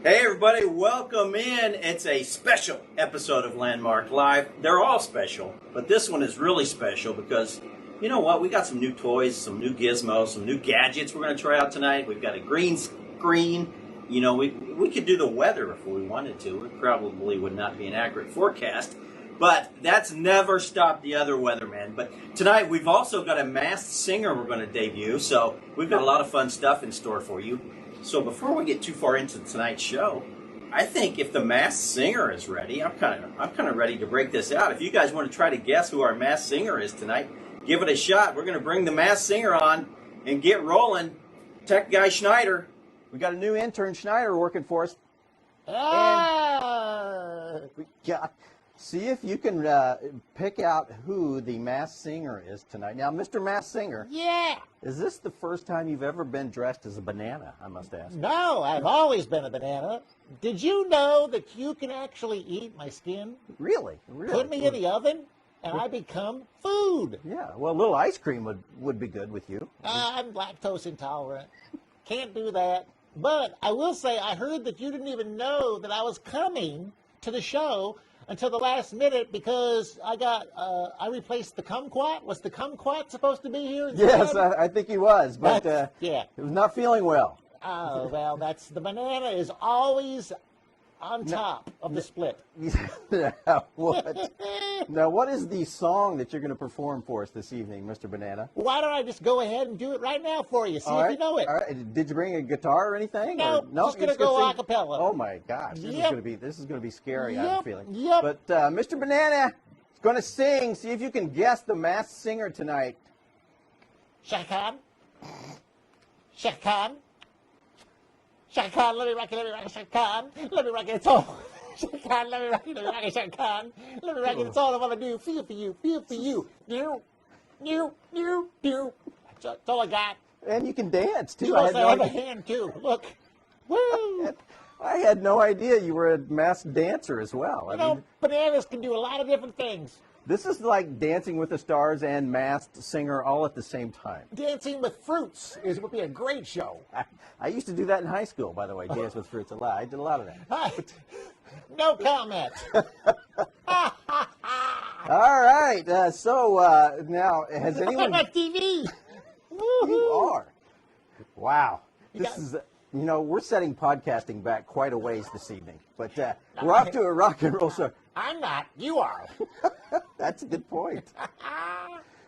Hey everybody, welcome in. It's a special episode of Landmark Live. They're all special, but this one is really special because, you know what, we got some new toys, some new gizmos, some new gadgets we're going to try out tonight. We've got a green screen. You know, we could do the weather if we wanted to. It probably would not be an accurate forecast, but that's never stopped the other weatherman. But tonight we've also got a masked singer we're going to debut, so we've got a lot of fun stuff in store for you. So before we get too far into tonight's show, I think if the masked singer is ready, I'm kind of ready to break this out. If you guys want to try to guess who our masked singer is tonight, give it a shot. We're going to bring the masked singer on and get rolling. Tech guy Schneider. We got a new intern Schneider working for us. And we got. See if you can pick out who the masked singer is tonight. Now, Mr. Masked Singer. Yeah. Is this the first time you've ever been dressed as a banana, I must ask? No, I've always been a banana. Did you know that you can actually eat my skin? Really? Put me in the oven, and I become food. Yeah, well, a little ice cream would be good with you. I'm lactose intolerant. Can't do that. But I will say, I heard that you didn't even know that I was coming to the show until the last minute because I replaced the kumquat. Was the kumquat supposed to be here? Yes, I think he was, but yeah, he was not feeling well. Oh, well, the banana is always on top of the split. Now, what is the song that you're going to perform for us this evening, Mr. Banana? Why don't I just go ahead and do it right now for you? See if you know it. All right. Did you bring a guitar or anything? No, just going to go a cappella. Oh my gosh, this is going to be scary. I have a feeling. Yep. But Mr. Banana is going to sing. See if you can guess the masked singer tonight. Shaka Khan. Shaka Khan. Shaka Khan, let me rock it, Shaka Khan. Let me rock it, it's all. Shaka Khan, let me rock it, Shaka Khan. Let me rock it, it's all I want to do. Feel for you, feel for you. That's all I got. And you can dance, too. You also have a hand, too. Look. Woo! I had no idea you were a masked dancer as well. You know, bananas can do a lot of different things. This is like Dancing with the Stars and Masked Singer all at the same time. Dancing with Fruits would be a great show. I used to do that in high school, by the way, Dance with Fruits a lot. I did a lot of that. No comment. All right. Now, has anyone... I'm on TV. You are. Wow. We're setting podcasting back quite a ways this evening. But we're off to a rock and roll start. I'm not. You are. That's a good point.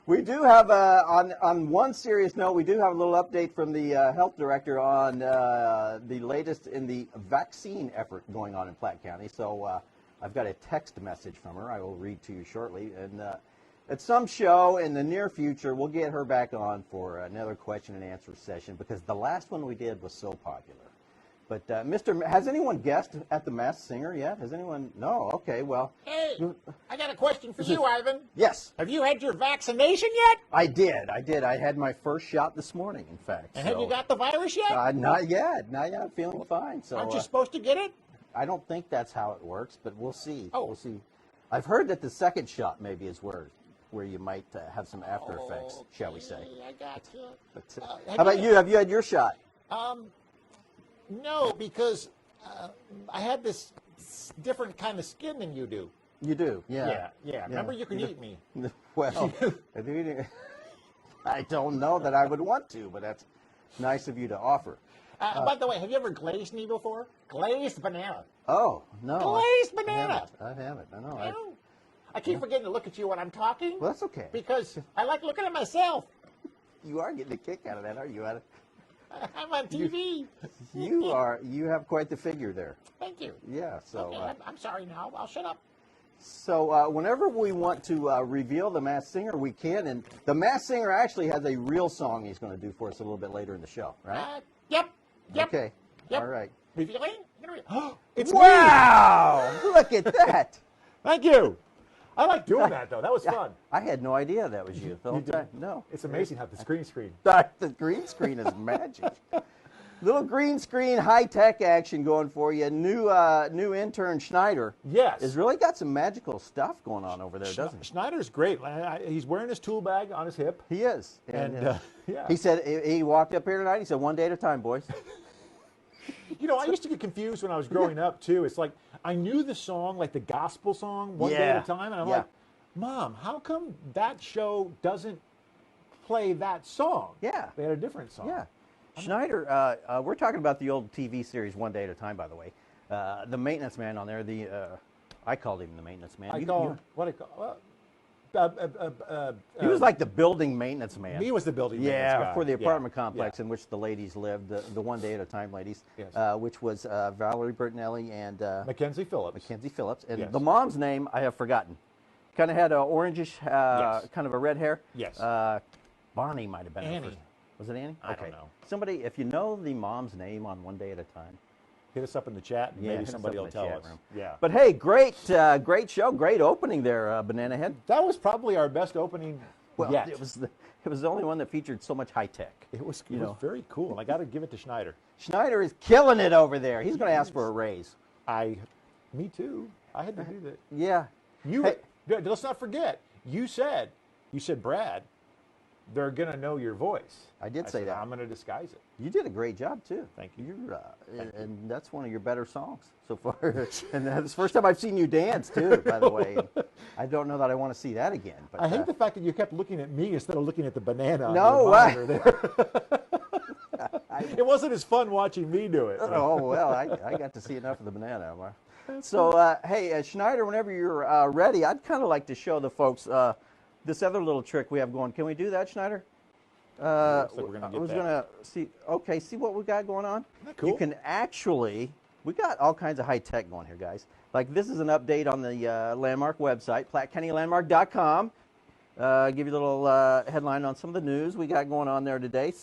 We do have, on one serious note, we do have a little update from the health director on the latest in the vaccine effort going on in Platte County. So I've got a text message from her I will read to you shortly. And at some show in the near future, we'll get her back on for another question and answer session because the last one we did was so popular. But, has anyone guessed at the masked singer yet? Has anyone? No? Okay, well. Hey, I got a question for you, Ivan. Yes. Have you had your vaccination yet? I did. I had my first shot this morning, in fact. And have you got the virus yet? Not yet. Not yet. I'm feeling fine. So, aren't you supposed to get it? I don't think that's how it works, but we'll see. Oh. We'll see. I've heard that the second shot maybe is where you might have some after effects, shall we say. I got you. But, how about you? Have you had your shot? No, because I have this different kind of skin than you do. You do, yeah. Yeah. Remember, you can eat me. Well, I don't know that I would want to, but that's nice of you to offer. By the way, have you ever glazed me before? Glazed banana. Oh, no. Glazed banana. I haven't. I know. I keep forgetting to look at you when I'm talking. Well, that's okay. Because I like looking at myself. You are getting a kick out of that, aren't you? I'm on TV. You have quite the figure there. Thank you. Yeah, so... Okay, I'm sorry now. I'll shut up. So whenever we want to reveal the masked singer, we can. And the masked singer actually has a real song he's going to do for us a little bit later in the show, right? Yep. Okay. Yep. All right. Revealing? It's wow! Look at that. Thank you. I like doing that, though. That was fun. I had no idea that was you. You did? No. It's amazing how the green screen. The green screen is magic. Little green screen, high-tech action going for you. New intern Schneider. Yes. Has really got some magical stuff going on over there, doesn't he? Schneider's great. He's wearing his tool bag on his hip. He is. And yeah. He said, he walked up here tonight, he said, one day at a time, boys. You know, I used to get confused when I was growing up too. It's like I knew the song, like the gospel song, One Day at a Time, and I'm like, Mom, how come that show doesn't play that song? Yeah. They had a different song. Yeah. Schneider, we're talking about the old TV series One Day at a Time, by the way. The maintenance man on there, I called him the maintenance man. He was like the building maintenance man. He was the building maintenance guy. For the apartment complex in which the ladies lived, the One Day at a Time ladies, which was Valerie Bertinelli and Mackenzie Phillips. Mackenzie Phillips. And the mom's name I have forgotten. Kind of had a orangish, kind of a red hair. Yes. Bonnie might have been Annie. her first. Was it Annie? I don't know. Somebody, if you know the mom's name on One Day at a Time, hit us up in the chat, and maybe somebody will tell us. Room. Yeah. But hey, great show, great opening there, Banana Head. That was probably our best opening yet. It was the only one that featured so much high tech. It was very cool, and I got to give it to Schneider. Schneider is killing it over there. He's going to ask for a raise. Me too. I had to do that. Yeah. Let's not forget. You said, Brad, they're going to know your voice. I did say that. I'm going to disguise it. You did a great job, too. Thank you. And that's one of your better songs so far. And that's the first time I've seen you dance, too, by the way. And I don't know that I want to see that again. But, I hate the fact that you kept looking at me instead of looking at the banana on your monitor there. It wasn't as fun watching me do it. Oh, well, I got to see enough of the banana. So, hey, Schneider, whenever you're ready, I'd kind of like to show the folks this other little trick we have going. Can we do that, Schneider? Looks like we're gonna get I was that. going to see. Okay, see what we got going on? Isn't that cool? You can actually, we got all kinds of high tech going here, guys. Like this is an update on the Landmark website, PlatteCountyLandmark.com. Give you a little headline on some of the news we got going on there today.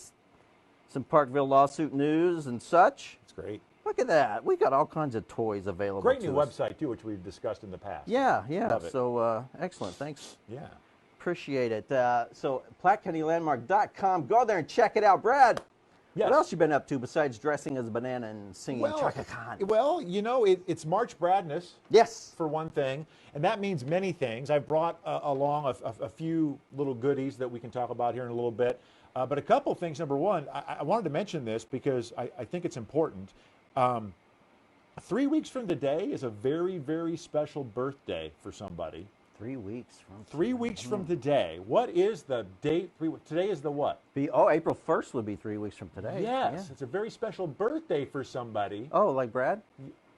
Some Parkville lawsuit news and such. It's great. Look at that. We got all kinds of toys available. Great new to us. website, too, which we've discussed in the past. Yeah. Love it. So excellent. Thanks. Yeah. Appreciate it. So PlatteCountyLandmark.com. Go there and check it out. Brad, Yes. what else you been up to besides dressing as a banana and singing Chaka Khan? Well, you know, it's March Bradness. Yes. For one thing, and that means many things. I've brought along a few little goodies that we can talk about here in a little bit. But a couple things. Number one, I wanted to mention this because I think it's important. 3 weeks from today is a very, very special birthday for somebody. 3 weeks from 3 weeks from today. What is the date? Today is the what? April 1st would be 3 weeks from today. Yes, Yeah. it's a very special birthday for somebody. Oh, like Brad?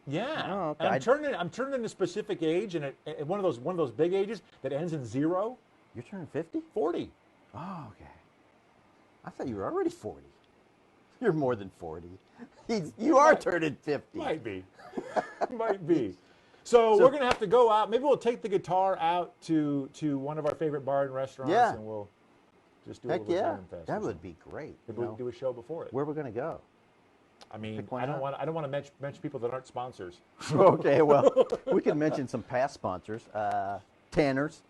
Yeah. Oh, okay. And I'm turning a specific age, and one of those big ages that ends in 0. You're turning 50? 40. Oh, okay. I thought you were already 40. You're more than 40. You are turning 50. Might be. Might be. So we're going to have to go out. Maybe we'll take the guitar out to one of our favorite bars and restaurants, and we'll just do a little jam fest. That would be great. Maybe we'll do a show before it. Where are we going to go? I mean, I don't want to mention people that aren't sponsors. Okay, well, we can mention some past sponsors. Tanners.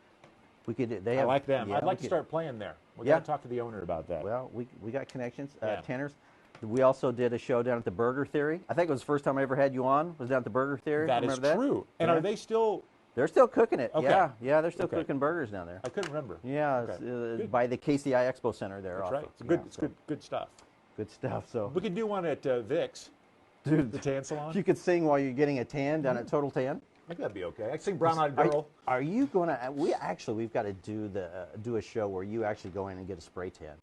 We could. I like them. Yeah, I'd like to start playing there. We got to talk to the owner about that. Well, we got connections. Tanners. We also did a show down at the Burger Theory. I think it was the first time I ever had you on. Was down at the Burger Theory. That is true. And are they still? They're still cooking it. Okay. Yeah, they're still cooking burgers down there. I couldn't remember. Yeah, it's, by the KCI Expo Center there. That's right. It's good stuff. Good stuff. So we could do one at Vic's, dude, the tan salon. You could sing while you're getting a tan down at Total Tan. I think that'd be okay. I could sing Brown Eyed Girl. Are you gonna? We've got to do a show where you actually go in and get a spray tan.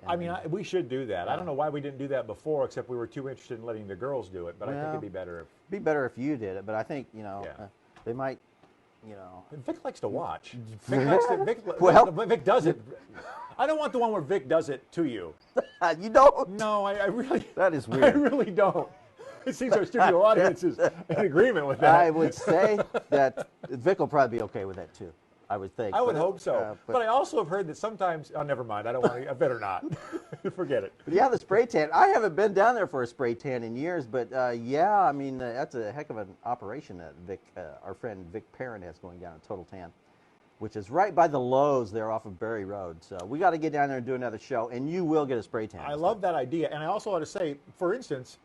I mean, we should do that. I don't know why we didn't do that before, except we were too interested in letting the girls do it. But I think it'd be better. If you did it. But I think they might. Vic likes to watch. Vic does it. I don't want the one where Vic does it to you. You don't? No, I really. That is weird. I really don't. It seems our studio audience is in agreement with that. I would say that Vic will probably be okay with that too. I would think. I would hope so. But I also have heard that sometimes. Oh, never mind. I don't want to. I better not. Forget it. Yeah, the spray tan. I haven't been down there for a spray tan in years, but yeah, I mean that's a heck of an operation that Vic, our friend Vic Perrin, has going down at Total Tan, which is right by the Lowe's there off of Berry Road. So we got to get down there and do another show, and you will get a spray tan. I love that idea, and I also want to say, for instance.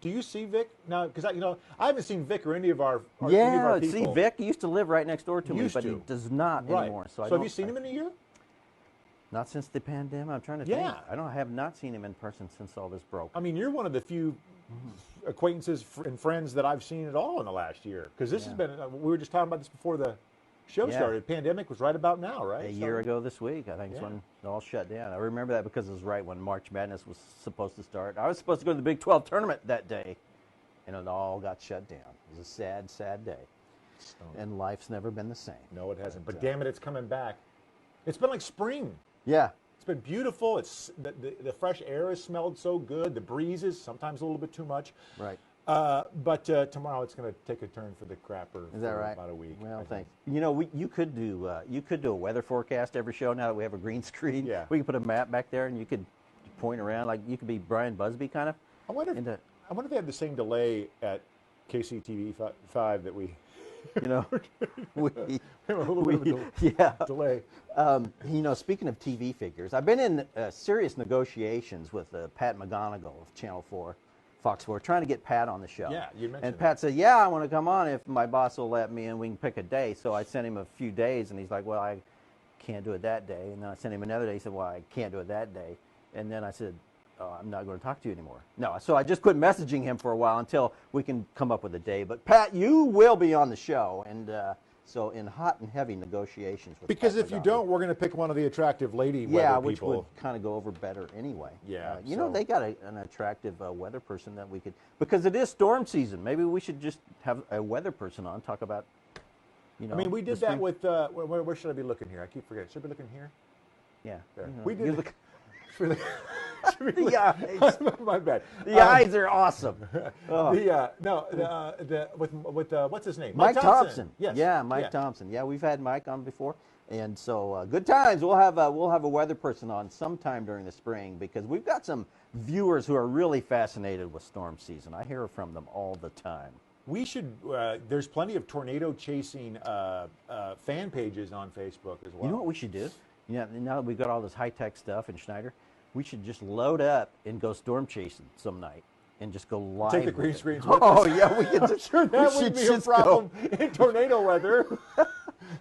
Do you see Vic now? Because I haven't seen Vic or any of our people. See, Vic used to live right next door to me, but he does not anymore. So have you seen him in a year? Not since the pandemic. I'm trying to think. I have not seen him in person since all this broke. I mean, you're one of the few acquaintances and friends that I've seen at all in the last year. Because this has been, we were just talking about this before the show started. Pandemic was right about now, right? A year ago this week, I think, is when it all shut down. I remember that because it was right when March Madness was supposed to start. I was supposed to go to the Big 12 tournament that day, and it all got shut down. It was a sad, sad day. And life's never been the same. No, it hasn't. But damn it, it's coming back. It's been like spring. Yeah. It's been beautiful. It's the fresh air has smelled so good. The breezes, sometimes a little bit too much. Right. But tomorrow it's going to take a turn for the crapper. Is that for right? About a week. Well, thanks. You know, you could do a weather forecast every show now that we have a green screen. Yeah. We could put a map back there, and you could point around like you could be Brian Busby kind of. I wonder if they have the same delay at KCTV 5 that we. You know, we have a little bit of a delay. You know, speaking of TV figures, I've been in serious negotiations with Pat McGonigal of Channel 4, Fox 4, trying to get Pat on the show. Yeah, you mentioned And Pat said, yeah, I want to come on if my boss will let me and we can pick a day. So I sent him a few days, and he's like, well, I can't do it that day. And then I sent him another day. He said, well, I can't do it that day. And then I said, oh, I'm not going to talk to you anymore. No, so I just quit messaging him for a while until we can come up with a day. But Pat, you will be on the show, and so in hot and heavy negotiations with Because Pat if you McGonigal. don't, we're going to pick one of the attractive lady weather people. Which would kind of go over better anyway. Yeah, you know, they got an attractive weather person that we could, because it is storm season. Maybe we should just have a weather person on, talk about, you know. I mean, we the did that spring. with, where should I be looking here? I keep forgetting. Should I be looking here? Yeah. There. You know, We you did. look- The eyes. My bad. The eyes are awesome. Oh. With what's his name? Mike Thompson. Yes. Yeah, Mike Thompson. Yeah, we've had Mike on before, and so good times. We'll have a weather person on sometime during the spring because we've got some viewers who are really fascinated with storm season. I hear from them all the time. We should. There's plenty of tornado chasing fan pages on Facebook as well. You know what we should do? You know, now that we've got all this high-tech stuff in Schneider, we should just load up and go storm chasing some night and just go live. Take the with green it. screens with Oh, us. yeah, we could just. Sure, that we would should be a just problem in tornado weather.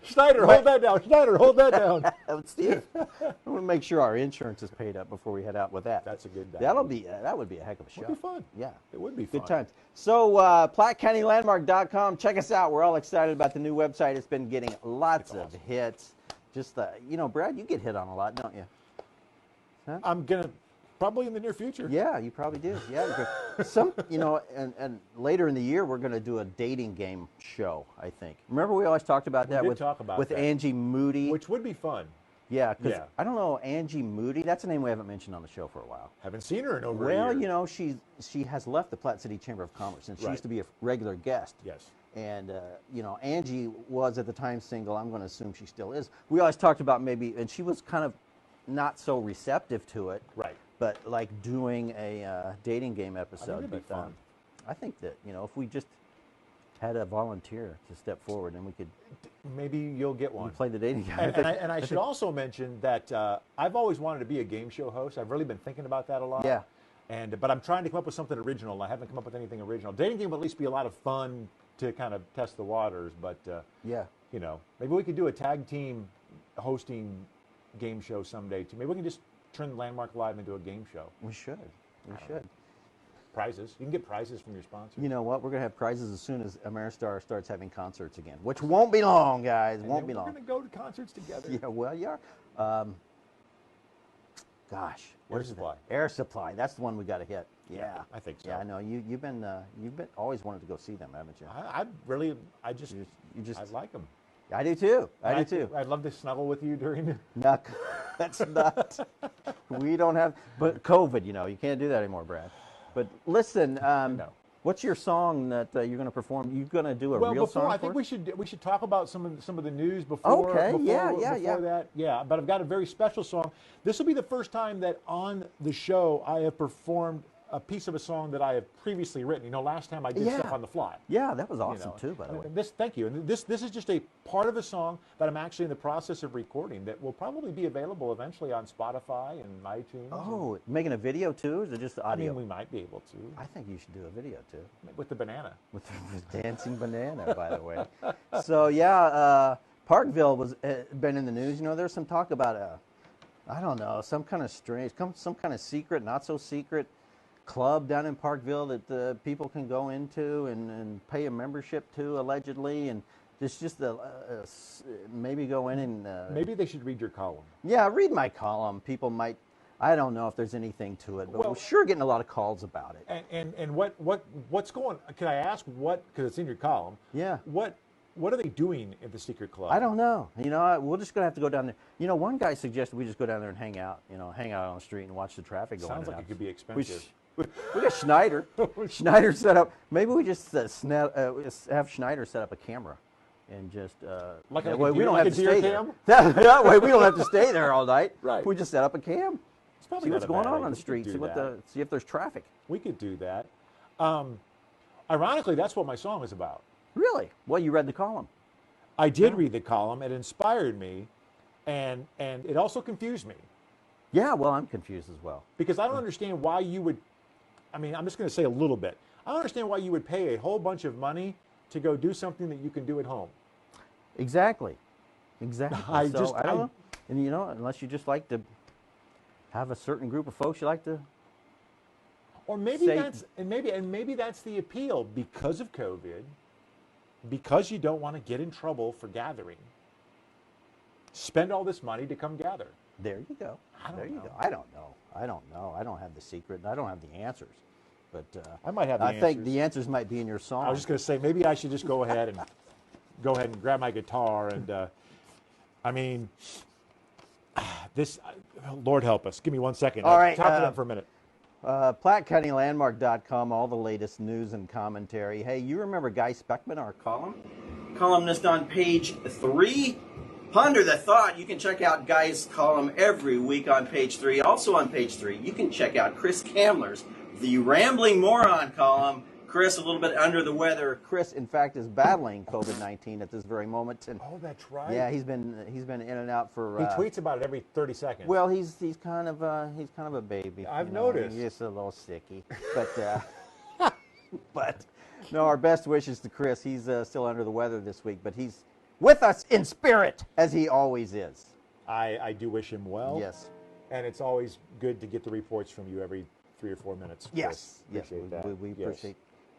Schneider, hold that down. Schneider, hold that down. Go. Steve, I want to make sure our insurance is paid up before we head out with that. That's a good. That would be a heck of a show. Would be fun. Yeah, It would be fun. good times. So PlatteCountyLandmark.com. Check us out. We're all excited about the new website. It's been getting lots of hits. Just you know, Brad, you get hit on a lot, don't you? Huh? I'm gonna probably in the near future. Yeah, you probably do. Yeah, you know, and later in the year we're going to do a dating game show. I think. Remember, we always talked about that did with talk about with that. Angie Moody. Which would be fun. Yeah, because Yeah. I don't know Angie Moody. That's a name we haven't mentioned on the show for a while. Haven't seen her in over a Well, year. you know, she has left the Platte City Chamber of Commerce, and she Right. used to be a regular guest. Yes. And, you know, Angie was at the time single. I'm going to assume she still is. We always talked about maybe, and she was kind of not so receptive to it. Right. But like doing a dating game episode. it'd be But, fun. I think that, you know, if we just had a volunteer to step forward and we could Maybe you'll get one. play the dating game. And I should also mention that I've always wanted to be a game show host. I've really been thinking about that a lot. Yeah. But I'm trying to come up with something original. I haven't come up with anything original. Dating game would at least be a lot of fun to kind of test the waters. But Yeah. you know, maybe we could do a tag team hosting game show someday too. Maybe we can just turn Landmark Live into a game show. We should. We should. Prizes. You can get prizes from your sponsors. You know what? We're going to have prizes as soon as Ameristar starts having concerts again, which won't be long, guys. And Won't then be we're long. going to go to concerts together. Yeah, well, you are. Gosh, what Air is Supply. that? Air Supply. That's the one we got to hit. Yeah, I think so. Yeah, I know you've been always wanted to go see them, haven't you? I just You I like them. I do too. I do too. I'd love to snuggle with you during the. No, that's not. We don't have. But COVID, you know, you can't do that anymore, Brad. But listen, No. what's your song that you're going to perform? You're going to do a real song? I for think us? we should talk about some of the news before. Okay, before, yeah, before that. Yeah, but I've got a very special song. This will be the first time that on the show I have performed a piece of a song that I have previously written. You know, last time I did Yeah. stuff on the fly. Yeah, that was you awesome know. too, by the way. Thank you. And this is just a part of a song that I'm actually in the process of recording that will probably be available eventually on Spotify and iTunes. Oh, making a video too? Or is it just I audio? mean, we might be able to I think you should do a video too. with the banana. With the dancing banana, by the way. So yeah, Parkville was been in the news. You know, there's some talk about I don't know, some kind of strange, some kind of secret, not so secret club down in Parkville that people can go into and pay a membership to, allegedly, and just maybe go in and Maybe they should read your column. yeah, read my column. People might. I don't know if there's anything to it, but Well, we're sure getting a lot of calls about it. And what's going? Can I ask what? Because it's in your column. Yeah. What are they doing at the secret club? I don't know. We're just gonna have to go down there. One guy suggested we just go down there and hang out. Hang out on the street and watch the traffic go in Sounds and like out. it could be expensive. We got Schneider. Schneider set up. Maybe we just have Schneider set up a camera and just that way we don't have to stay there. That way we don't have to stay there all night. Right. We just set up a cam. It's probably See what's not a going bad on idea. the street. See if there's traffic. We could do that. Ironically, that's what my song is about. Really? Well, you read the column. I did read the column. It inspired me, and it also confused me. Yeah. Well, I'm confused as well. Because I don't understand why you would, I'm just going to say a little bit. I don't understand why you would pay a whole bunch of money to go do something that you can do at home. Exactly. I don't know. And unless you just like to have a certain group of folks you like to. Or maybe maybe that's the appeal because of COVID, because you don't want to get in trouble for gathering. Spend all this money to come gather. There you go. There you go. I don't know. I don't have the secret. And I don't have the answers. But I might have the I think answers. the answers might be in your song. I was just going to say maybe I should just go ahead and grab my guitar and this Lord help us. Give me 1 second. All right, Talk to them for a minute. PlatteCountyLandmark.com, all the latest news and commentary. Hey, you remember Guy Speckman, our Columnist on page 3. Ponder the thought. You can check out Guy's column every week on page 3. Also on page 3, you can check out Chris Kamler's The Rambling Moron column. Chris, a little bit under the weather. Chris, in fact, is battling COVID-19 at this very moment. And Oh, that's right. yeah, he's been in and out for. He tweets about it every 30 seconds. Well, he's kind of a baby. I've noticed. He's a little sicky, but no. Our best wishes to Chris. He's still under the weather this week, but he's with us in spirit as he always is. I do wish him well. Yes. And it's always good to get the reports from you every 3 or 4 minutes. Yes. Chris. Appreciate that. We appreciate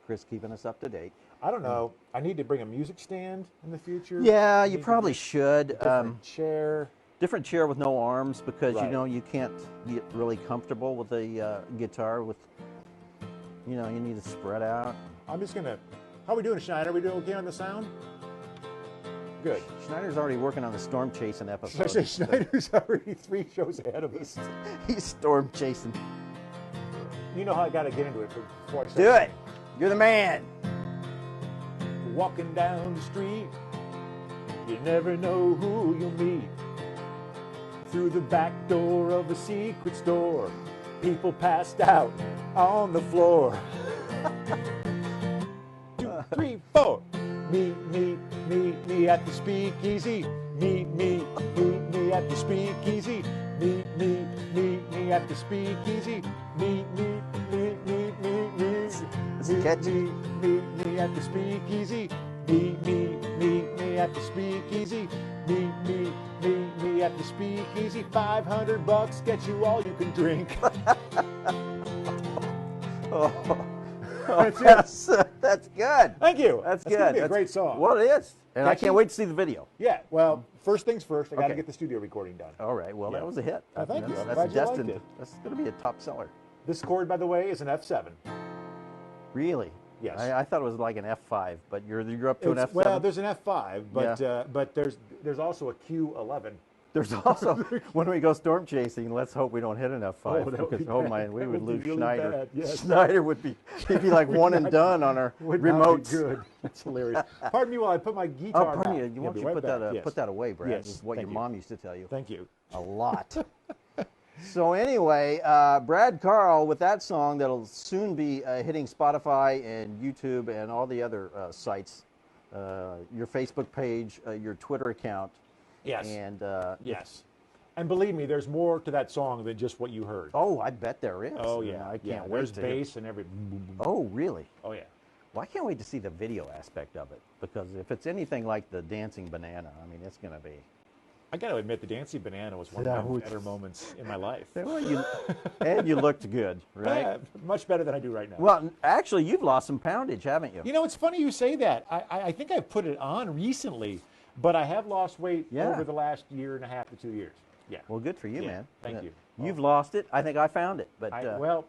Chris keeping us up to date. I don't know. I need to bring a music stand in the future. Yeah, you Need probably to should. get a different chair. Different chair with no arms because Right. you can't get really comfortable with a guitar with. You need to spread out. I'm just gonna. How are we doing, Schneider? Are we doing okay on the sound? Good. Schneider's already working on the storm chasing episode. Actually, Schneider's already 3 shows ahead of us. He's storm chasing. You know how I got to get into it before I start. Do it. You're the man. Walking down the street, you never know who you'll meet. Through the back door of a secret store, people passed out on the floor. 2, 3, 4. Me at the speakeasy. Me at the speakeasy. Me at the speakeasy. Me. Is it catchy? Me at the speakeasy. Me at the speakeasy. Me at the speakeasy. $500 gets you all you can drink. That's good. Thank you. That's gonna good. be a That's great song. Well, it is. And I Catchy? can't wait to see the video. Yeah. Well, first things first. I got to Okay. get the studio recording done. All right. Well, Yeah. that was a hit. Oh, thank you. I'm That's glad you liked destined. it. That's going to be a top seller. This chord, by the way, is an F7. Really? Yes. I thought it was like an F5, but you're up to an F7. Well, there's an F5, but Yeah. but there's also a Q11. There's also when we go storm chasing. Let's hope we don't hit an F5 Oh, that would because be oh bad. my, we That would would be lose really Schneider. bad, yes. Schneider he'd be like one and done on our Would not be remotes. good. That's hilarious. Pardon me while I put my guitar Oh, pardon back. me. You Yeah, want be you right put back. that Yes. put that away, Brad? Yes, This is what thank your you. mom used to tell you. Thank you. A lot. So anyway, Brad Carl with that song that'll soon be hitting Spotify and YouTube and all the other sites, your Facebook page, your Twitter account. Yes. And Yes. And believe me, there's more to that song than just what you heard. oh, I bet there is. Oh, And yeah. I can't yeah. wait There's to. bass and every. Oh, really? Oh, yeah. Well, I can't wait to see the video aspect of it because if it's anything like the Dancing Banana, I mean, it's going to be. I got to admit, the dancing banana was one Yeah, of my better moments in my life. Well, and you looked good, right? Yeah, much better than I do right now. Well, actually, you've lost some poundage, haven't you? You know, it's funny you say that. I think I put it on recently, but I have lost weight Yeah. over the last year and a half to 2 years. Yeah. Well, good for you, Yeah, man. thank you. You've lost it. I think I found it, but Well,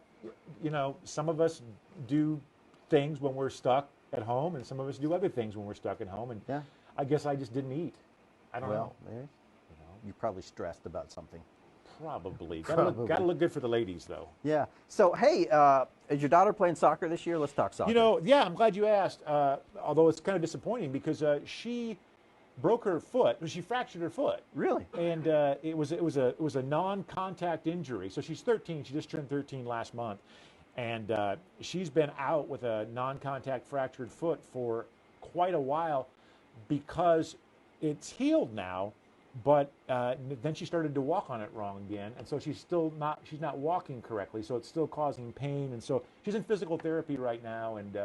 you know, some of us do things when we're stuck at home, and some of us do other things when we're stuck at home. And yeah. I guess I just didn't eat. I don't know. Well, you're probably stressed about something. Probably. Probably. Gotta look good for the ladies, though. Yeah. So, hey, is your daughter playing soccer this year? Let's talk soccer. You know, yeah, I'm glad you asked. Although it's kind of disappointing because she broke her foot. She fractured her foot. Really? And it was a non-contact injury. So she's 13. She just turned 13 last month, and she's been out with a non-contact fractured foot for quite a while because it's healed now. But then she started to walk on it wrong again, and so she's not walking correctly. So it's still causing pain, and so she's in physical therapy right now, and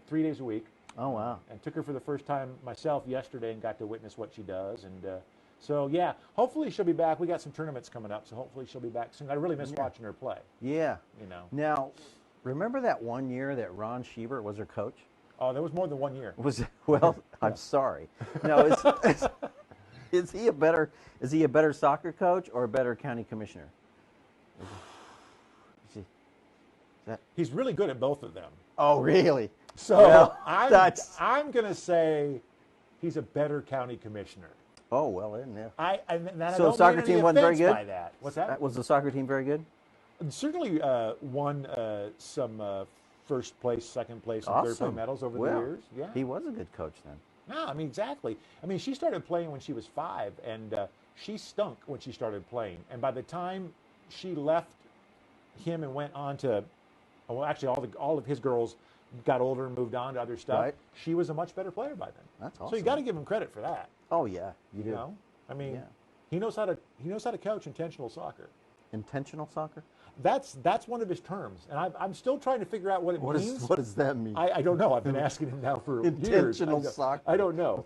3 days a week. Oh, wow. And took her for the first time myself yesterday and got to witness what she does. And so, yeah, hopefully she'll be back. We got some tournaments coming up, so hopefully she'll be back soon. I really miss watching her play. Yeah. You know. Now, remember that one year that Ron Schubert was her coach? Oh, there was more than 1 year. I'm sorry. No, is he a better soccer coach or a better county commissioner? He's really good at both of them. Oh, really? So Well, I'm going to say he's a better county commissioner. Oh, well, then, yeah. I So don't the soccer mean any team wasn't very offense good? by that. What's that? Was the soccer team very good? Certainly won some first place, second place, and third place Awesome. medals over Well, the years. Yeah. He was a good coach then. No, I mean, exactly. I mean, she started playing when she was 5, and she stunk when she started playing. And by the time she left him and went on to, well, actually, all of his girls got older and moved on to other stuff. Right. She was a much better player by then. That's awesome. So you got to give him credit for that. Oh, yeah, you do. You know, I mean, Yeah. he knows how to coach intentional soccer. Intentional soccer? That's one of his terms, and I'm still trying to figure out what it means. What does that mean? I don't know. I've been asking him now for years. Intentional soccer. I don't know.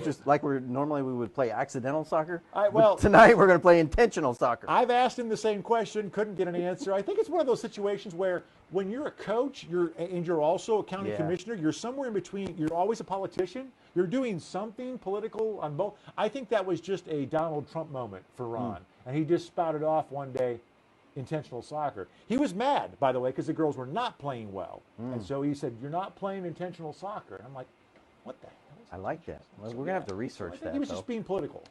Just like normally we would play accidental soccer. Well, but tonight we're going to play intentional soccer. I've asked him the same question, couldn't get an answer. I think it's one of those situations where when you're a coach, you're also a county commissioner, you're somewhere in between. You're always a politician. You're doing something political on both. I think that was just a Donald Trump moment for Ron, and he just spouted off one day intentional soccer. He was mad, by the way, because the girls were not playing well, and so he said, "You're not playing intentional soccer." And I'm like, "What the hell?" I like that. Well, we're going to have to research I think that. he was though. just being political,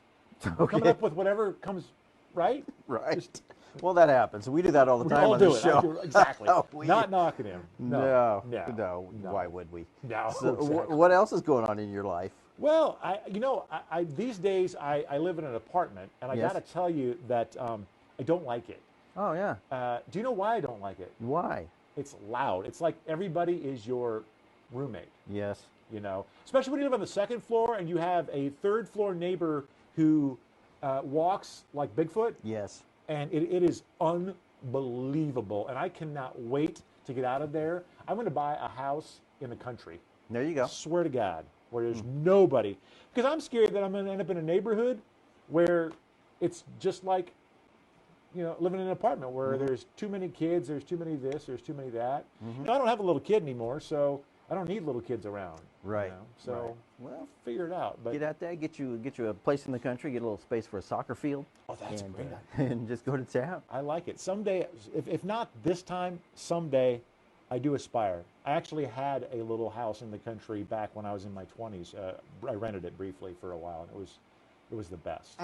Okay. coming up with whatever comes right. Right. Just- Well, that happens. We do that all the We time all on do this it. show. Exactly. Oh, Not knocking him. No. No. Why would we? No, So, exactly. what else is going on in your life? Well, I these days I live in an apartment, and I Yes. got to tell you that I don't like it. Oh, yeah. Do you know why I don't like it? Why? It's loud. It's like everybody is your roommate. Yes. You know, especially when you live on the second floor and you have a third floor neighbor who walks like Bigfoot, Yes. and it is unbelievable. And I cannot wait to get out of there. I'm going to buy a house in the country. There you go. Swear to God, where there's nobody. Because I'm scared that I'm going to end up in a neighborhood where it's just like, living in an apartment where there's too many kids, there's too many this, there's too many that. I don't have a little kid anymore, so I don't need little kids around. Right. So, Right. Well, figure it out. But get out there, get you a place in the country, get a little space for a soccer field. Oh, that's and, great. and just go to town. I like it. Someday, if not this time, someday, I do aspire. I actually had a little house in the country back when I was in my 20s. I rented it briefly for a while, and it was the best.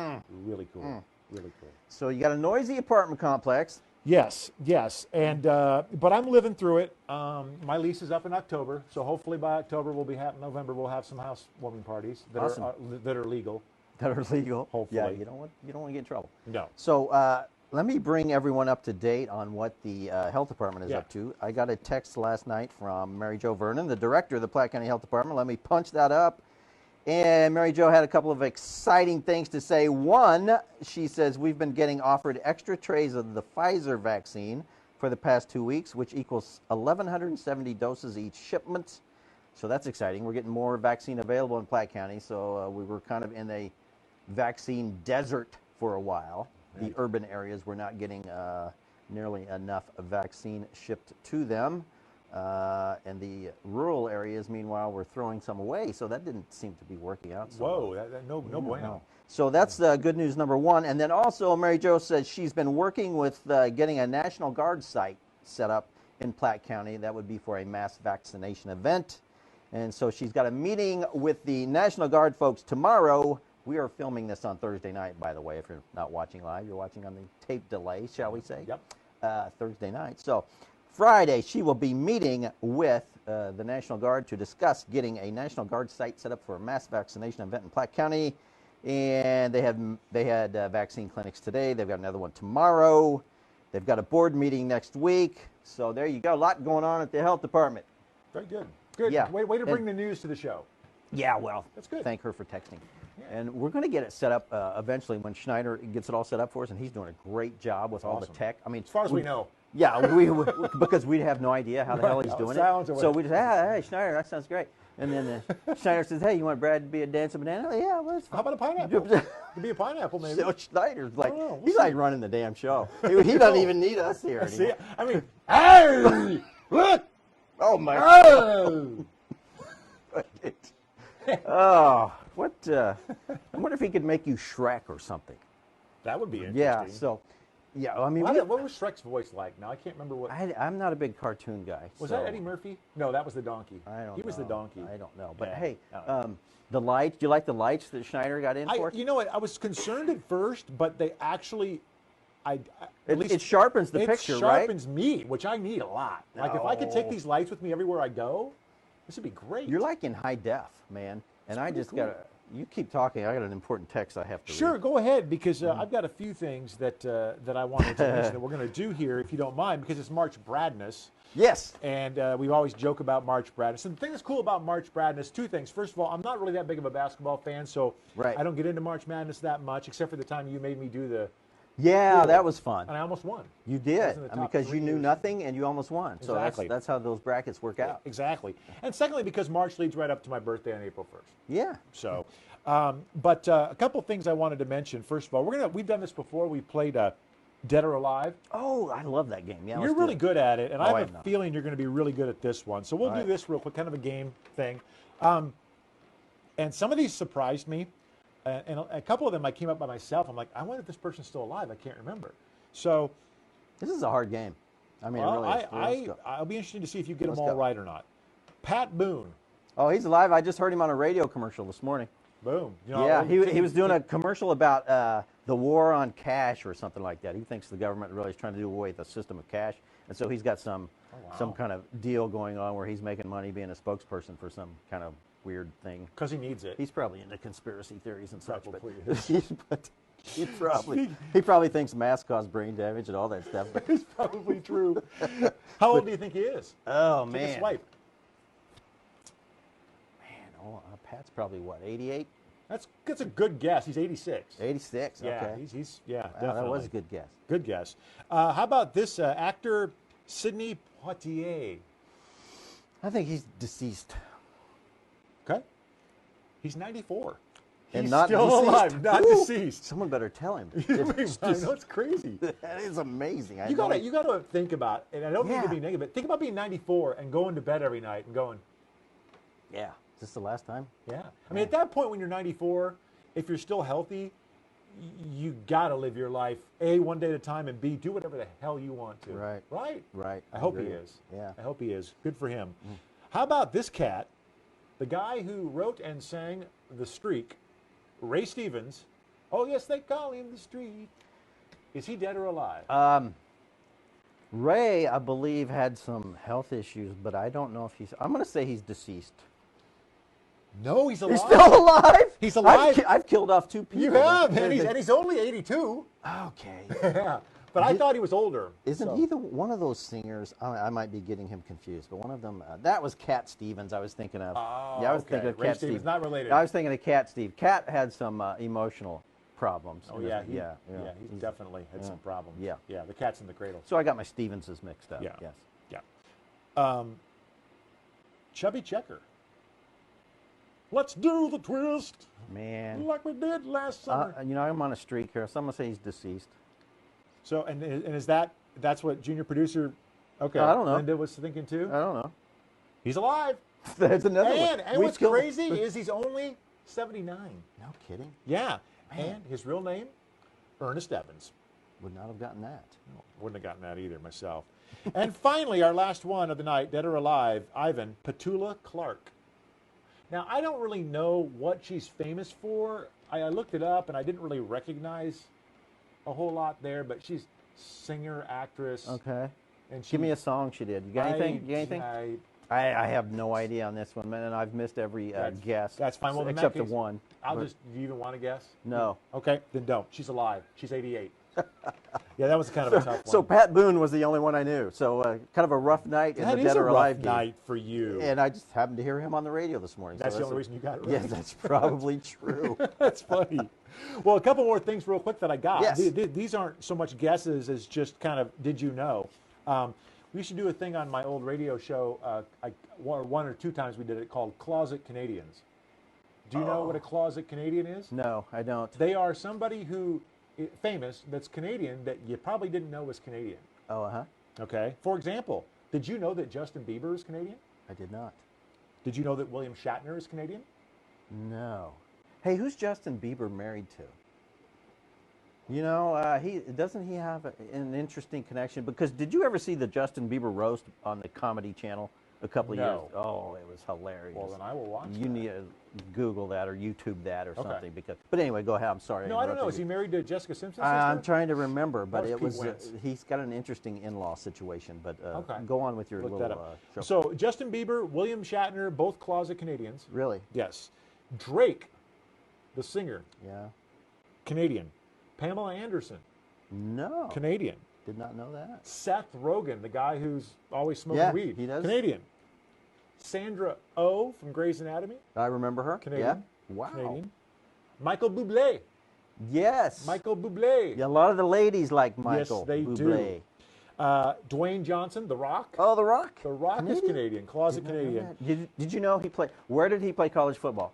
Really cool. Really cool. So you got a noisy apartment complex. Yes, and but I'm living through it. My lease is up in October, so hopefully by October November we'll have some housewarming parties that Awesome. that are legal. That are legal. Hopefully. Yeah, you don't want to get in trouble. No. So let me bring everyone up to date on what the health department is Yeah. up to. I got a text last night from Mary Jo Vernon, the director of the Platte County Health Department. Let me punch that up. And Mary Jo had a couple of exciting things to say. One, she says, we've been getting offered extra trays of the Pfizer vaccine for the past 2 weeks, which equals 1,170 doses each shipment. So that's exciting. We're getting more vaccine available in Platte County. So we were kind of in a vaccine desert for a while. The urban areas were not getting nearly enough vaccine shipped to them. And the rural areas, meanwhile, were throwing some away. So that didn't seem to be working out. So Whoa, no bueno. So that's good news number one. And then also, Mary Jo says she's been working with getting a National Guard site set up in Platte County. That would be for a mass vaccination event. And so she's got a meeting with the National Guard folks tomorrow. We are filming this on Thursday night, by the way. If you're not watching live, you're watching on the tape delay, shall we say? Yep. Thursday night. So Friday, she will be meeting with the National Guard to discuss getting a National Guard site set up for a mass vaccination event in Platte County. And they had vaccine clinics today. They've got another one tomorrow. They've got a board meeting next week. So there you go. A lot going on at the health department. Very good. Good. Yeah. Way to bring the news to the show. Yeah, well, that's good. Thank her for texting. Yeah. And we're going to get it set up eventually when Schneider gets it all set up for us, and he's doing a great job with all the tech. I mean, as far as we know. Yeah, because we have no idea how the hell he's doing it. So we just, hey, Schneider, that sounds great. And then Schneider says, hey, you want Brad to be a dancing banana? Oh, yeah, well, how about a pineapple? To be a pineapple, maybe. So Schneider's like, he's like running the damn show. He doesn't even need us here anymore. See, I mean, hey, look. Oh, my God. Oh, what? I wonder if he could make you Shrek or something. That would be interesting. Yeah, so, yeah, I mean. What was Shrek's voice like? Now, I can't remember what. I'm not a big cartoon guy. Was that Eddie Murphy? No, that was the donkey. I don't know. He was the donkey. I don't know. But Yeah. hey, the lights, do you like the lights that Schneider got in for? You know what? I was concerned at first, but they actually. It sharpens the picture, right? It sharpens me, which I need a lot. Like, if I could take these lights with me everywhere I go, this would be great. You're like in high def, man. And I just got to, you keep talking. I got an important text I have to read. Sure, go ahead, because I've got a few things that I wanted to mention that we're going to do here, if you don't mind, because it's March Bradness. Yes. And we always joke about March Bradness. And the thing that's cool about March Bradness, two things. First of all, I'm not really that big of a basketball fan, so I don't get into March Madness that much, except for the time you made me do the... Yeah, that was fun. And I almost won. You did, because you knew nothing and you almost won. So exactly. that's how those brackets work out. Exactly. And secondly, because March leads right up to my birthday on April 1st. Yeah. So, but a couple things I wanted to mention. First of all, we've done this before. We played Dead or Alive. Oh, I love that game. Yeah, you're really good at it, and I have a feeling you're going to be really good at this one. So we'll do this real quick, kind of a game thing. And some of these surprised me. And a couple of them I came up by myself. I'm like, I wonder if this person's still alive. I can't remember. So this is a hard game. I mean, well, it really is. I'll be interested to see if you get them all right or not. Pat Boone. Oh, he's alive. I just heard him on a radio commercial this morning. Boom. Yeah, he was doing a commercial about the war on cash or something like that. He thinks the government really is trying to do away with the system of cash. And so he's got some kind of deal going on where he's making money being a spokesperson for some kind of weird thing. Because he needs it. He's probably into conspiracy theories and such. But he probably thinks masks cause brain damage and all that stuff. But it's probably true. How old do you think he is? Oh, Take man. a swipe. Man, Pat's probably what, 88? That's a good guess. He's 86. 86, yeah, okay. He's definitely. That was a good guess. Good guess. How about this actor, Sidney Poitier? I think he's deceased. Okay. He's 94. And He's not still deceased. alive, not deceased. Someone better tell him. I know, it's crazy. That is amazing. You got to think about, and I don't mean to be negative, but think about being 94 and going to bed every night and going, yeah, is this the last time? Yeah. I mean, at that point when you're 94, if you're still healthy, you got to live your life, A, one day at a time, and B, do whatever the hell you want to. Right. Right? Right. I hope he is. Yeah. I hope he is. Good for him. How about this cat? The guy who wrote and sang The Streak, Ray Stevens. Oh, yes, they call him The Streak. Is he dead or alive? Ray, I believe, had some health issues, but I don't know if I'm going to say he's deceased. No, he's alive. He's still alive? He's alive. I've killed off 2 people. You have, and he's only 82. Okay. Yeah. But I thought he was older. Isn't he one of those singers? I might be getting him confused, but one of them, that was Cat Stevens I was thinking of. Oh, yeah, I was thinking of Ray Cat Stevens, Stevens. not related. I was thinking of Cat Steve. Cat had some emotional problems. Oh, yeah. Yeah, He's definitely had some problems. Yeah. Yeah, the cat's in the cradle. So I got my Stevenses mixed up. Yeah. Yes. Yeah. Chubby Checker. Let's do the twist Man. like we did last summer. You know, I'm on a streak here. Someone say he's deceased. So, and is that's what junior producer? Okay, I don't know. Linda was thinking too. I don't know. He's alive. There's another one. And We what's killed- crazy is he's only 79. No kidding. Yeah, Man. and his real name, Ernest Evans. Would not have gotten that. No, wouldn't have gotten that either myself. And finally, our last one of the night, dead or alive, Ivan Petula Clark. Now, I don't really know what she's famous for. I looked it up, and I didn't really recognize a whole lot there, but she's singer, actress. Okay. And she, Give me a song she did. You got anything? You got anything? I have no idea on this one, man, and I've missed every guess. That's fine. Well, in except that the case, one. I'll But- just, do you even want to guess? No. Okay, then don't. She's alive. She's 88. Yeah, that was kind of a tough one. So Pat Boone was the only one I knew. So kind of a rough night in that the is Dead a or rough Alive game. night for you. And I just happened to hear him on the radio this morning. That's so the only reason you got it right. Yes, that's probably true. That's funny. Well, a couple more things real quick that I got. Yes. These aren't so much guesses as just kind of, did you know? We used to do a thing on my old radio show, one or two times we did it, called Closet Canadians. Do you know what a Closet Canadian is? No, I don't. They are somebody who, famous, that's Canadian, that you probably didn't know was Canadian. Oh, uh-huh. Okay? For example, did you know that Justin Bieber is Canadian? I did not. Did you know that William Shatner is Canadian? No. Hey, who's Justin Bieber married to? You know, doesn't he have an interesting connection? Because did you ever see the Justin Bieber roast on the Comedy Channel a couple of years? No. Oh, it was hilarious. Well, then I will watch You that. need to Google that or YouTube that or Okay. something. But anyway, go ahead. I'm sorry. No, I don't know. interrupted Is he you. married to Jessica Simpson's I'm sister? trying to remember, but was it Pete was Wentz. he's got an interesting in-law situation. But Okay. go on with your Look little that up. show. So Justin Bieber, William Shatner, both closet Canadians. Really? Yes. Drake, the singer, Yeah. Canadian. Pamela Anderson, No. Canadian. Did not know that. Seth Rogen, the guy who's always smoking Yeah, weed, he does. Canadian. Sandra Oh from Grey's Anatomy, I remember her. Canadian. Yeah. Wow. Canadian. Michael Bublé, Yes. Michael Bublé. Yeah, a lot of the ladies like Michael they Bublé. do. Dwayne Johnson, The Rock. Oh, The Rock. The Rock is Canadian, closet Did not know Canadian. that. Did you know he played? Where did he play college football?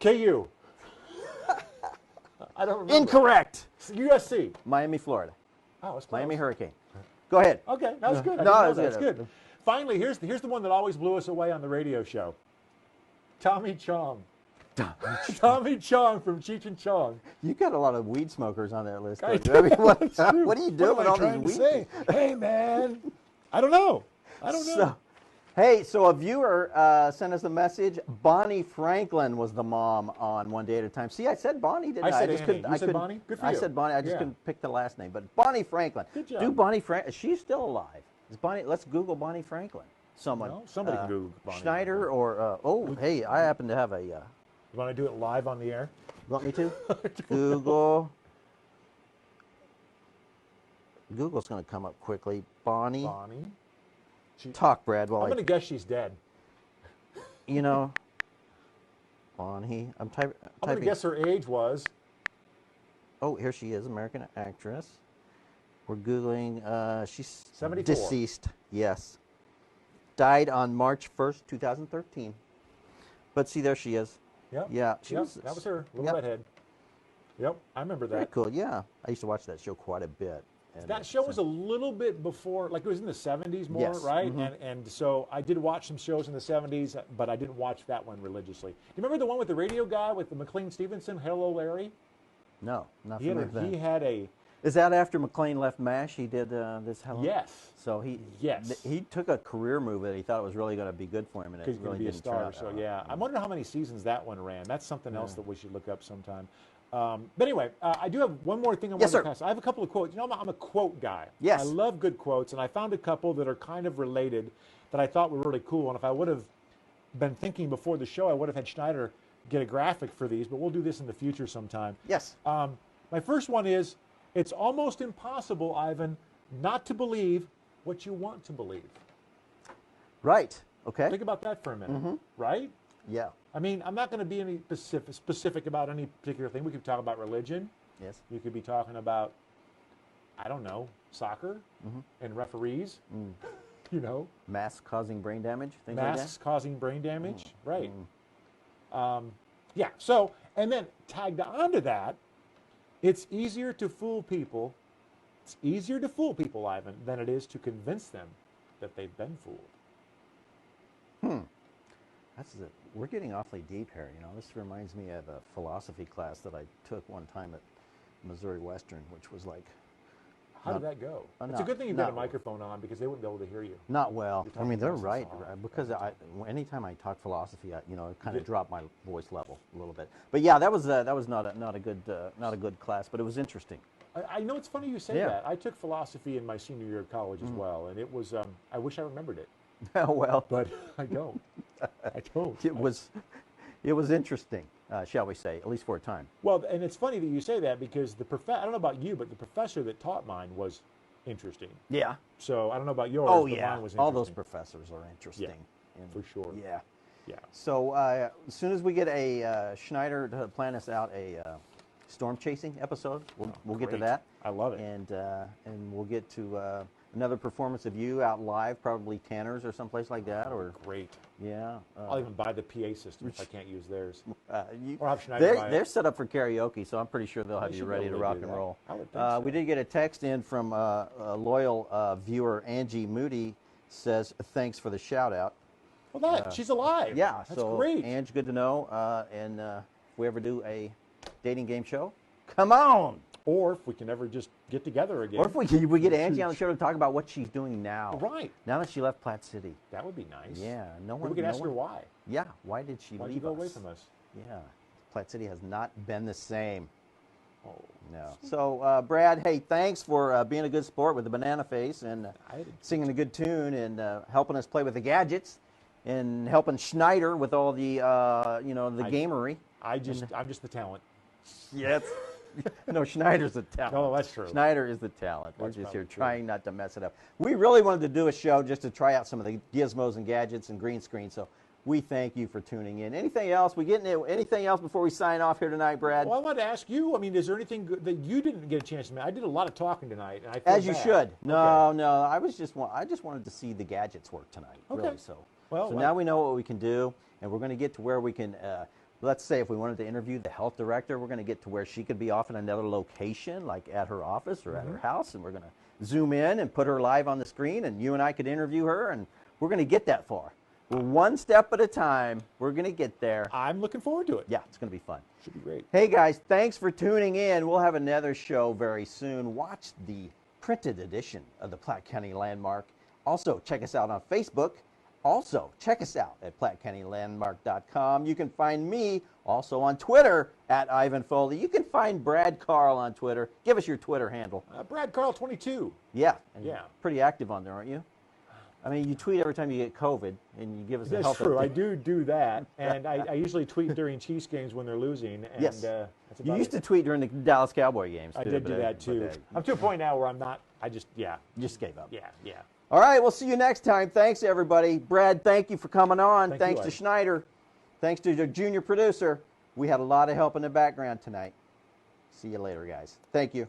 KU. I don't remember. Incorrect. USC. Miami, Florida. Oh, it's close. Miami Hurricane. Go ahead. Okay, that was good. I No, didn't know that was that. That's good. good. Finally, here's the one that always blew us away on the radio show. Tommy Chong. Tommy Chong from Cheech and Chong. You got a lot of weed smokers on that list. I don't you? I mean, what, That's true. what are you doing with am I all trying these to weed? say? Hey, man. I don't know. So a viewer sent us a message. Bonnie Franklin was the mom on One Day at a Time. See, I said Bonnie, didn't I? I said just Annie. couldn't. You I said couldn't- Bonnie? Good for I you. said Bonnie. I just Yeah. couldn't pick the last name. But Bonnie Franklin. Good job. Do Bonnie Franklin? She's still alive. Is Bonnie? Let's Google Bonnie Franklin. Someone. No, somebody can Google Bonnie Schneider Franklin. or hey, I happen to have a. You want to do it live on the air? Want me to? Google. Google's going to come up quickly. Bonnie. Bonnie. Talk, Brad. While I'm going to guess she's dead. you know. Bonnie. I'm I'm going typing. to guess her age was. Oh, here she is, American actress. We're Googling. She's 74. deceased. Yes. Died on March 1st, 2013. But see, there she is. Yep. Yeah. Yep, that was her. Little Yep. redhead. Yep, I remember Very that. cool. Yeah. I used to watch that show quite a bit. And That show was a little bit before, like it was in the 70s more, Yes. right? Mhm. And so I did watch some shows in the 70s, but I didn't watch that one religiously. Do you remember the one with the radio guy with the McLean Stevenson, Hello Larry? No, not He had, familiar with he that. had a, Is that after McLean left MASH? He did this. Hello? yes, So Yes. he took a career move that he thought was really going to be good for him, and it because he's really going to be a didn't turn star. out. So yeah, I wonder how many seasons that one ran. That's something else that we should look up sometime. But anyway, I do have one more thing I want Yes, to sir. pass. I have a couple of quotes. You know, I'm a quote guy. Yes. I love good quotes, and I found a couple that are kind of related that I thought were really cool. And if I would have been thinking before the show, I would have had Schneider get a graphic for these, but we'll do this in the future sometime. Yes. My first one is, it's almost impossible, Ivan, not to believe what you want to believe. Right. Okay. Think about that for a minute, Mm-hmm. right? Yeah. I mean, I'm not going to be any specific about any particular thing. We could talk about religion. Yes. You could be talking about, I don't know, soccer Mm-hmm. and referees, you know, Masks causing brain damage. Things masks like causing brain damage. Right. Yeah. So, and then tagged onto that, it's easier to fool people. It's easier to fool people, Ivan, than it is to convince them that they've been fooled. We're getting awfully deep here. This reminds me of a philosophy class that I took one time at Missouri Western, which was like. How did that go? It's a good thing you've got a microphone on because they wouldn't be able to hear you. Not well. I mean, they're nice and right. soft. Because anytime I talk philosophy, I kind of drop my voice level a little bit. But yeah, that was not a good class, but it was interesting. I know it's funny you say that. I took philosophy in my senior year of college as well, and it was. I wish I remembered it, Well, but I don't. I don't. It was interesting, shall we say, at least for a time. Well, and it's funny that you say that because I don't know about you, but the professor that taught mine was interesting. Yeah. So I don't know about yours, Oh but yeah. mine was interesting. All those professors are interesting. For sure. Yeah. Yeah. So as soon as we get a Schneider to plan us out a storm chasing episode, we'll get to Great. that. I love it. And we'll get to another performance of you out live, probably Tanner's or someplace like that. Or Great. yeah. I'll even buy the PA system if I can't use theirs. Or have Schneider buy it. they're set up for karaoke, so I'm pretty sure they'll have They you should be ready able to to rock do and that. roll. I would think so. We did get a text in from a loyal viewer, Angie Moody, says thanks for the shout out. Well, she's alive. Yeah, That's so great. Ange, good to know. And if we ever do a dating game show, come on. Or if we can ever just get together again. Or if we get Angie on the show to talk about what she's doing now. Right. Now that she left Platte City. That would be nice. Yeah. We can ask her why. Yeah. Why did she Why'd leave you go us? away from us? Yeah. Platte City has not been the same. Oh. No. So, Brad, hey, thanks for being a good sport with the banana face and singing a good tune and helping us play with the gadgets and helping Schneider with all the, the gamery. I'm just the talent. Yes. No, Schneider's the talent. Oh, that's true. Schneider is the talent. We're That's just here probably true. trying not to mess it up. We really wanted to do a show just to try out some of the gizmos and gadgets and green screen. So we thank you for tuning in. Anything else? Anything else before we sign off here tonight, Brad? Well, I wanted to ask you. I mean, is there anything good that you didn't get a chance to make? I did a lot of talking tonight, and I feel As you bad. should. No, Okay. no. I just wanted to see the gadgets work tonight. Okay. Really. So. Well, now we know what we can do, and we're going to get to where we can. Let's say if we wanted to interview the health director, we're going to get to where she could be off in another location, like at her office or at her house, and we're going to zoom in and put her live on the screen, and you and I could interview her, and we're going to get that far. We're one step at a time. We're going to get there. I'm looking forward to it. Yeah, it's going to be fun. Should be great. Hey, guys, thanks for tuning in. We'll have another show very soon. Watch the printed edition of the Platte County Landmark. Also, check us out on Facebook. Also, check us out at PlatteCountyLandmark.com. You can find me also on Twitter at Ivan Foley. You can find Brad Carl on Twitter. Give us your Twitter handle. Brad Carl 22. Yeah. Yeah. Pretty active on there, aren't you? I mean, you tweet every time you get COVID, and you give us a That's health true. update. I do that, and I usually tweet during Chiefs games when they're losing. And, Yes. that's You about used it. to tweet during the Dallas Cowboy games, too. I did do that too. I'm to a point now where I'm not. I just just gave up. yeah. All right, we'll see you next time. Thanks, everybody. Brad, thank you for coming on. Thank Thanks you, to Ed. Schneider. Thanks to the junior producer. We had a lot of help in the background tonight. See you later, guys. Thank you.